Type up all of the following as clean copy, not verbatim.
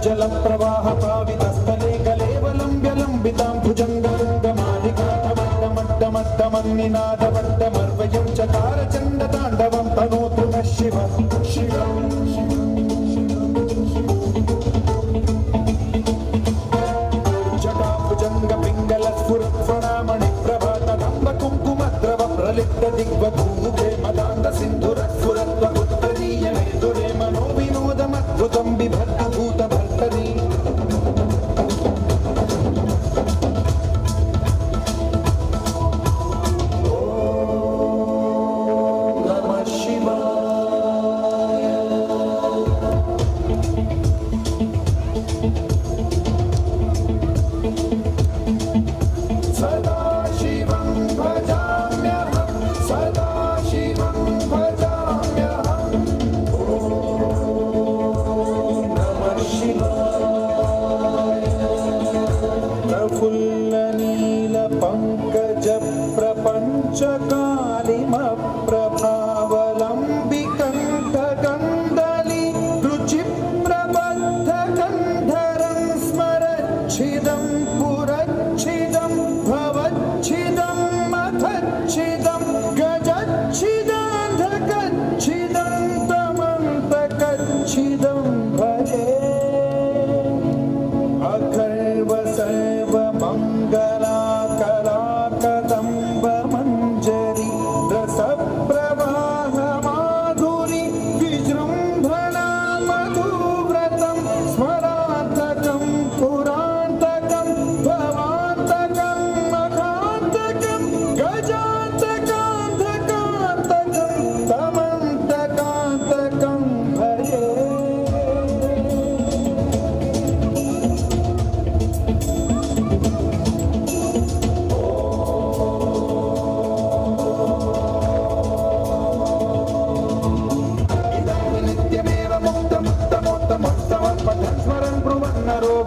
जल प्रवाह पावितस्थले कलेवलम्ब्यलम्बितां भुजङ्गलिङ्गमालिकाटमट्टमट्टमट्टमन्निनादवट्टमर्वयं चकार चण्डताण्डवं तनोतु नः शिवः शिवः प्रलिप्तदिग्वधूमुखे मदान्धसिन्धुरस्फुरत्वपुत्तरीयमेतुरे मनो विनोदमद्भुतं बिभर्तभूतभर्तरी प्रभावलम्बिकण्ठगन्धली रुचिप्रबद्धकण्ठरं स्मरच्छिदं पुरच्छिदं भवच्छिदं मखच्छिदं गजच्छिदान्धकच्छिदं तमन्तकच्छिदं भजे अखर्व सर्वमङ्गला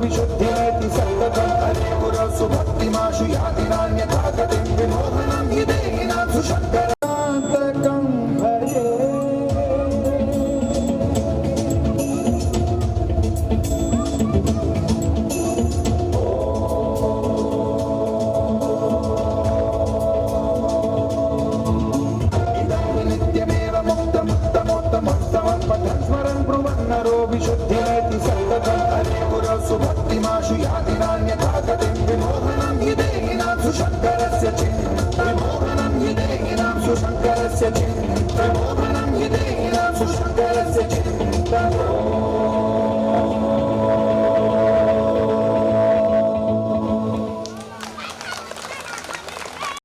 विशुद्धिमेति सततं हरे पुरसु भक्तिमाशु याति नान्यथा गतिं विमोहनं हि देहिनां सुशङ्करान्तकं भजे इदं नित्यमेव मुक्तमुत्तमोत्तमोत्तमं पठन् स्मरन् ब्रुवन्नरो विशुद्धिमेति सततं हरे सुभक्तिमाशु याति नान्यथा गतिं विमोहनं हि देहिनां सुशङ्करस्य विमोहनं हि देहिनां सुशङ्करस्य विमोहनं हि देहिनां सुशङ्करस्य